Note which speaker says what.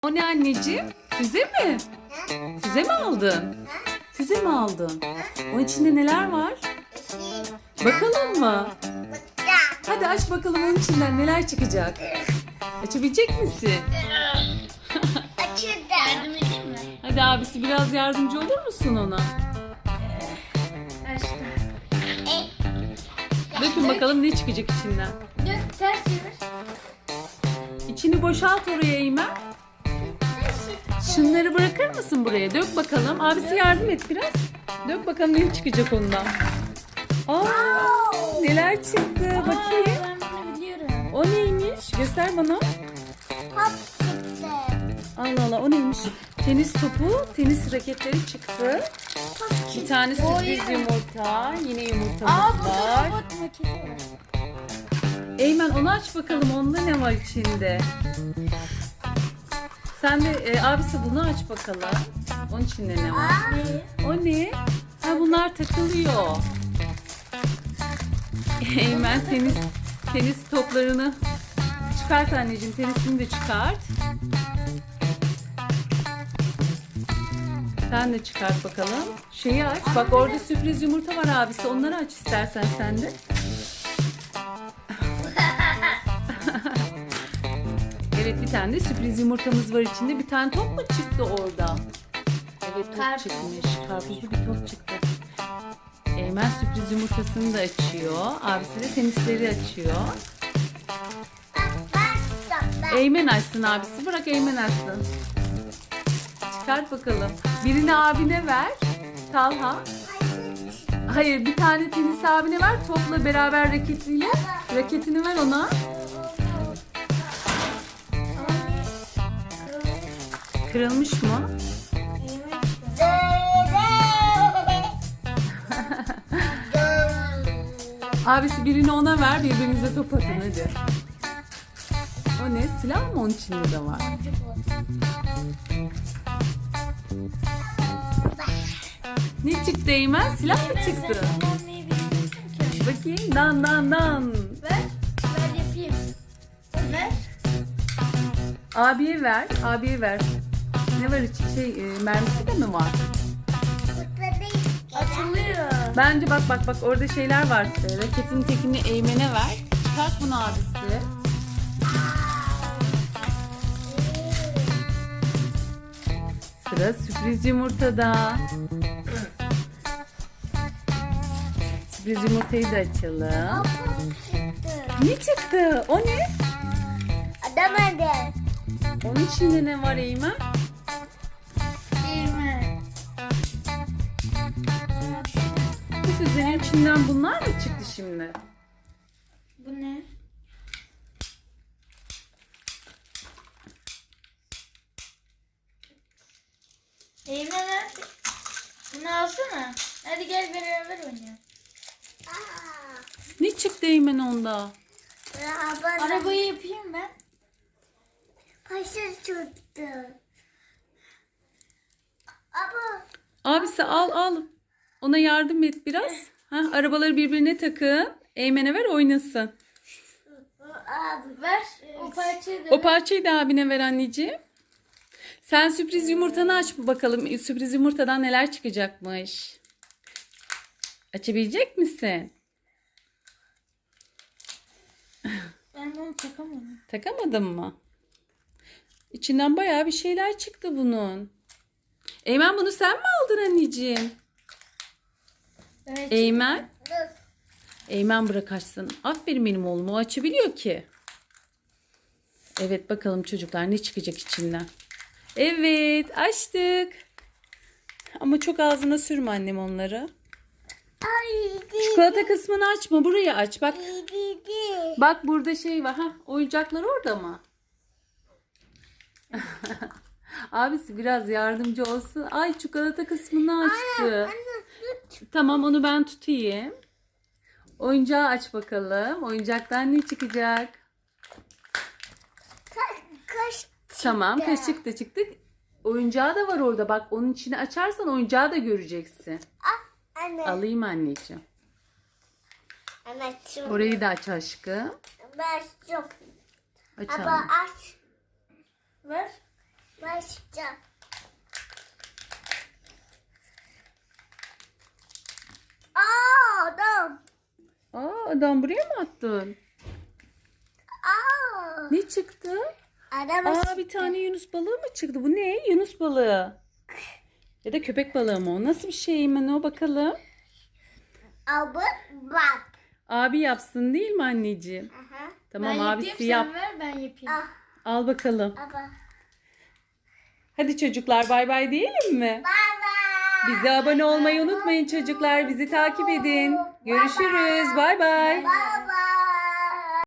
Speaker 1: O ne anneciğim? Füze mi? Füze mi aldın? Füze mi aldın? O içinde neler var? Bakalım mı? Hadi aç bakalım onun içinden neler çıkacak. Açabilecek misin?
Speaker 2: Yardım edeyim mi?
Speaker 1: Hadi abisi biraz yardımcı olur musun ona?
Speaker 2: Açtım.
Speaker 1: Dökün bakalım ne çıkacak içinden.
Speaker 2: Dök, ters çevir.
Speaker 1: İçini boşalt oraya Eymen. Şunları bırakır mısın buraya? Dök bakalım. Abisi yardım et biraz. Dök bakalım ne çıkacak ondan. Aa, neler çıktı? Bakayım.
Speaker 2: Ben bunu biliyorum.
Speaker 1: O neymiş? Göster bana.
Speaker 2: Hop çıktı.
Speaker 1: Allah Allah, o neymiş? Tenis topu, tenis raketleri çıktı. Bir tane sürpriz yumurta. Yine yumurtamız var.
Speaker 2: Robot maketi var.
Speaker 1: Eymen onu aç bakalım. Onda ne var içinde? Sen de abisi bunu aç bakalım. Onun içinde ne var? O ne? Ha, bunlar takılıyor. Eymen tenis toplarını çıkart anneciğim. Tenisini de çıkart. Sen de çıkart bakalım. Şeyi aç. Bak orada sürpriz yumurta var abisi. Onları aç istersen sen de. Evet, bir tane de sürpriz yumurtamız var içinde. Bir tane top mu çıktı orada? Evet, top
Speaker 2: Karpuz.
Speaker 1: çıkmış. Karpuzlu bir top çıktı. Eymen sürpriz yumurtasını da açıyor. Abisi de tenisleri açıyor. Eymen açsın abisi. Bırak Eymen açsın. Çıkart bakalım. Birini abine ver. Talha. Hayır, bir tane tenis abine ver. Topla beraber raketini ver ona. Kırılmış mı? Abisi birini ona ver, birbirinize top atın hadi. O ne? Silah mı onun içinde de var? Ne çıktı Eymen? Silah mı çıktı? Bakayım. Dan dan dan.
Speaker 2: Ver. Ver yapayım. Ver.
Speaker 1: Abiye ver. Abiye ver. Ne var mermisi de mi var?
Speaker 2: Açılıyor.
Speaker 1: Bence bak orada şeyler var. Raketin tekini Eymen'e ver. Çıkart bunu abisi. Sıra sürpriz yumurtada. Sürpriz yumurtayı da açalım. Ne çıktı? O ne?
Speaker 2: Adam hadi.
Speaker 1: Onun içinde ne var Eymen?
Speaker 2: Değme.
Speaker 1: Bu füzenin içinden bunlar mı çıktı şimdi?
Speaker 2: Bu ne? Değme nerede? Bunu alsana. Hadi gel beraber oynayalım.
Speaker 1: Ne çıktı Eymen onda?
Speaker 2: Arabayı yapayım ben.
Speaker 3: Paşa çıktı. Ama
Speaker 1: Abisi al. Ona yardım et biraz. Arabaları birbirine takın. Eymen'e ver oynasın.
Speaker 3: abi
Speaker 2: Ver o parçayı da.
Speaker 1: O parçayı da abine ver anneciğim. Sen sürpriz yumurtanı aç bakalım. Sürpriz yumurtadan neler çıkacakmış. Açabilecek misin?
Speaker 2: Ben bunu takamadım.
Speaker 1: Takamadın mı? İçinden bayağı bir şeyler çıktı bunun. Eymen bunu sen mi aldın anneciğim?
Speaker 2: Evet.
Speaker 1: Eymen. Eymen bırak açsın. Aferin benim oğlum, o açabiliyor ki. Evet bakalım çocuklar ne çıkacak içinden. Evet açtık. Ama çok ağzına sürme annem onları.
Speaker 3: ay
Speaker 1: Çikolata kısmını açma, burayı aç bak.
Speaker 3: dedi.
Speaker 1: Bak burada şey var. Oyuncaklar orada mı? Abisi biraz yardımcı olsun. Ay çikolata kısmını açtı. Tamam, onu ben tutayım. Oyuncağı aç bakalım. Oyuncaktan ne çıkacak?
Speaker 3: Kaç
Speaker 1: Tamam, kaşık da çıktı. Oyuncağı da var orada. Bak onun içini açarsan oyuncağı da göreceksin.
Speaker 3: anne.
Speaker 1: Alayım anneciğim.
Speaker 3: Anacığım.
Speaker 1: Orayı da aç aşkım.
Speaker 3: Ben çok.
Speaker 1: Aç
Speaker 3: Ama
Speaker 1: anne.
Speaker 3: aç.
Speaker 2: Ver.
Speaker 3: Açacağım. Adam.
Speaker 1: Adam buraya mı attın? Ne çıktı?
Speaker 3: Adam.
Speaker 1: Bir tane yunus balığı mı çıktı? Bu ne? Yunus balığı. Ya da köpek balığı mı o? Nasıl bir şey mi o, bakalım?
Speaker 3: Abi bak.
Speaker 1: Abi yapsın değil mi anneciğim?
Speaker 3: Aha.
Speaker 1: Tamam,
Speaker 2: ben
Speaker 1: abisi
Speaker 2: yapayım,
Speaker 1: yap.
Speaker 2: sen ver ben yapayım.
Speaker 3: Ah.
Speaker 1: Al bakalım.
Speaker 3: Baba.
Speaker 1: Hadi çocuklar, bay bay diyelim mi?
Speaker 3: Baba.
Speaker 1: Bize abone olmayı unutmayın çocuklar. Bizi takip edin. Görüşürüz. Bay bay.
Speaker 3: Baba.